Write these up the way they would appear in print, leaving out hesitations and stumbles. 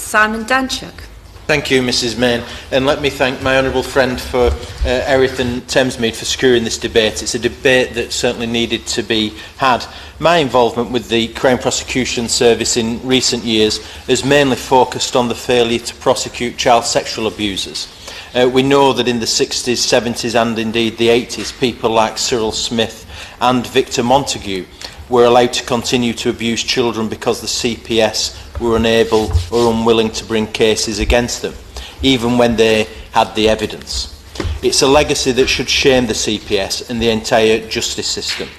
Simon Danczuk. Thank you, Mrs Main, and let me thank my honourable friend for Erith and Thamesmead for securing this debate. It's a debate that certainly needed to be had. My involvement with the Crown Prosecution Service in recent years has mainly focused on the failure to prosecute child sexual abusers. We know that in the 60s, 70s and indeed the 80s, people like Cyril Smith and Victor Montague were allowed to continue to abuse children because the CPS were unable or unwilling to bring cases against them, even when they had the evidence. It's a legacy that should shame the CPS and the entire justice system.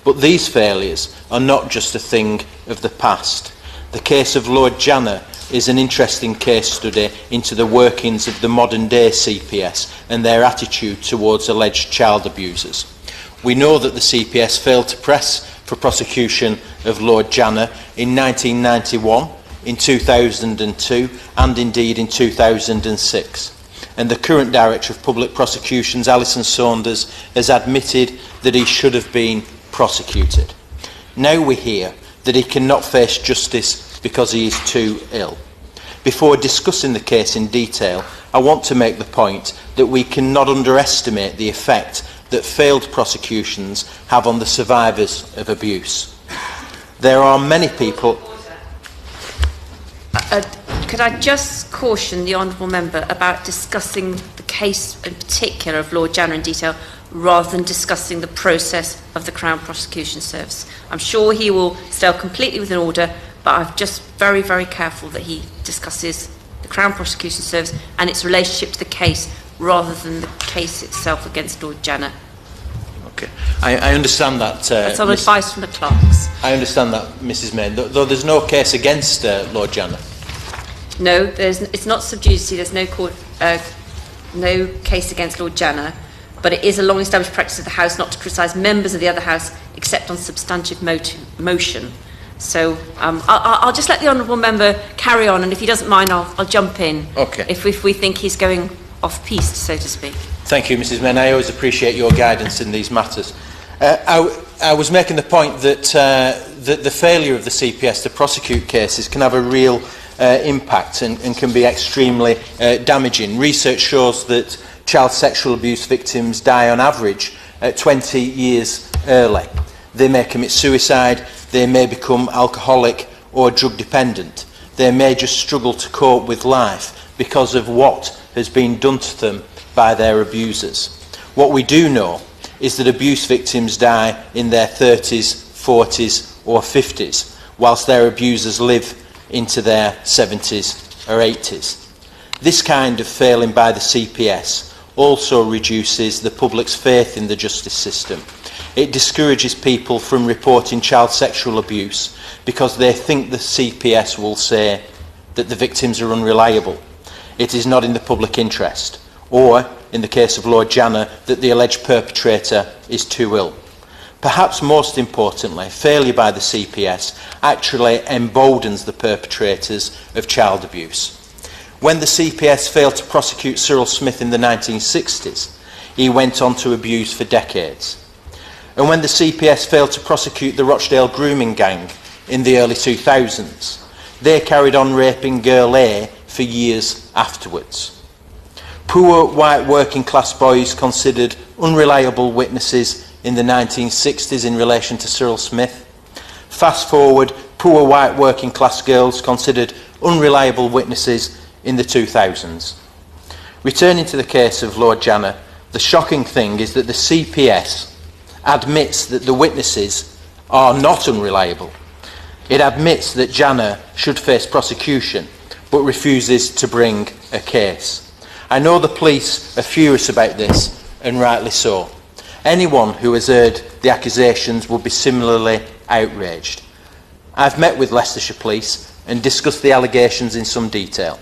But these failures are not just a thing of the past. The case of Lord Janner is an interesting case study into the workings of the modern day CPS and their attitude towards alleged child abusers. We know that the CPS failed to press for prosecution of Lord Janner in 1991, in 2002 and indeed in 2006. And the current Director of Public Prosecutions, Alison Saunders, has admitted that he should have been prosecuted. Now we hear that he cannot face justice because he is too ill. Before discussing the case in detail, I want to make the point that we cannot underestimate the effect that failed prosecutions have on the survivors of abuse. There are many people... Could I just caution the Honourable Member about discussing the case in particular of Lord Janner in detail rather than discussing the process of the Crown Prosecution Service? I'm sure he will stay completely within order, but I'm just very, very careful that he discusses the Crown Prosecution Service and its relationship to the case rather than the case itself against Lord Janner. Okay, I understand that. That's on advice from the clerks. I understand that, Mrs Main, though there's no case against Lord Janner. No, it's not sub judice. There's no case against Lord Janner, but it is a long-established practice of the House not to criticise members of the other House except on substantive motion. So I'll just let the Honourable Member carry on, and if he doesn't mind, I'll jump in. Okay. If we think he's going off-piste, so to speak. Thank you, Mrs Main. I always appreciate your guidance in these matters. I was making the point that the failure of the CPS to prosecute cases can have a real impact and can be extremely damaging. Research shows that child sexual abuse victims die on average 20 years early. They may commit suicide, they may become alcoholic or drug dependent. They may just struggle to cope with life because of what has been done to them by their abusers. What we do know is that abuse victims die in their 30s, 40s or 50s, whilst their abusers live into their 70s or 80s. This kind of failing by the CPS also reduces the public's faith in the justice system. It discourages people from reporting child sexual abuse because they think the CPS will say that the victims are unreliable, it is not in the public interest, or, in the case of Lord Janner, that the alleged perpetrator is too ill. Perhaps most importantly, failure by the CPS actually emboldens the perpetrators of child abuse. When the CPS failed to prosecute Cyril Smith in the 1960s, he went on to abuse for decades. And when the CPS failed to prosecute the Rochdale grooming gang in the early 2000s, they carried on raping girl A for years afterwards. Poor white working class boys considered unreliable witnesses in the 1960s in relation to Cyril Smith. Fast forward, poor white working class girls considered unreliable witnesses in the 2000s. Returning to the case of Lord Janner, the shocking thing is that the CPS admits that the witnesses are not unreliable. It admits that Janner should face prosecution, but refuses to bring a case. I know the police are furious about this, and rightly so. Anyone who has heard the accusations would be similarly outraged. I've met with Leicestershire Police and discussed the allegations in some detail.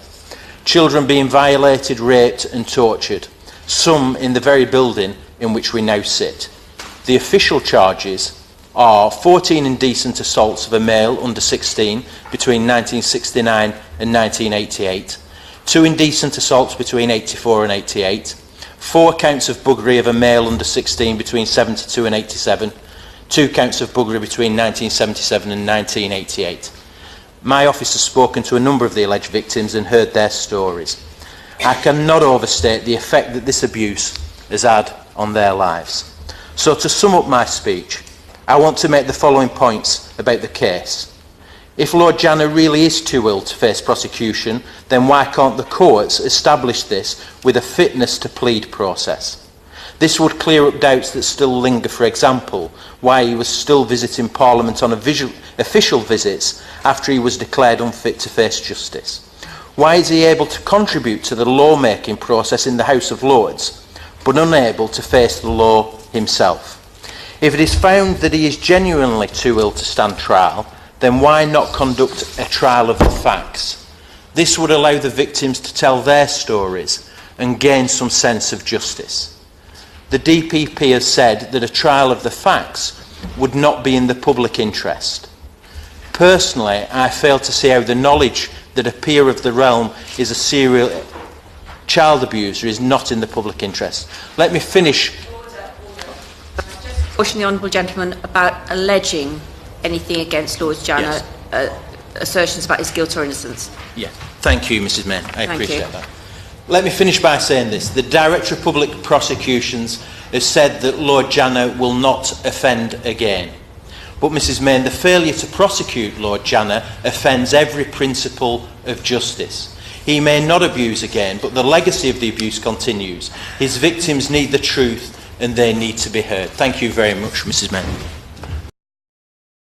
Children being violated, raped and tortured, some in the very building in which we now sit. The official charges are 14 indecent assaults of a male under 16 between 1969 and 1988, 2 indecent assaults between 84 and 88, 4 counts of buggery of a male under 16 between 72 and 87, 2 counts of buggery between 1977 and 1988. My office has spoken to a number of the alleged victims and heard their stories. I cannot overstate the effect that this abuse has had on their lives. So to sum up my speech, I want to make the following points about the case. If Lord Janner really is too ill to face prosecution, then why can't the courts establish this with a fitness to plead process? This would clear up doubts that still linger, for example, why he was still visiting Parliament on official visits after he was declared unfit to face justice. Why is he able to contribute to the law-making process in the House of Lords, but unable to face the law himself? If it is found that he is genuinely too ill to stand trial, then why not conduct a trial of the facts? This would allow the victims to tell their stories and gain some sense of justice. The DPP has said that a trial of the facts would not be in the public interest. Personally, I fail to see how the knowledge that a peer of the realm is a serial child abuser is not in the public interest. Let me finish. Question the honourable gentleman about alleging anything against Lord Janner, Yes. assertions about his guilt or innocence. Yeah, thank you, Mrs. Main. I Thank appreciate you. that. Let me finish by saying this. The Director of Public Prosecutions has said that Lord Janner will not offend again. But, Mrs. Main, the failure to prosecute Lord Janner offends every principle of justice. He may not abuse again, but the legacy of the abuse continues. His victims need the truth and they need to be heard. Thank you very much, Mrs. Main.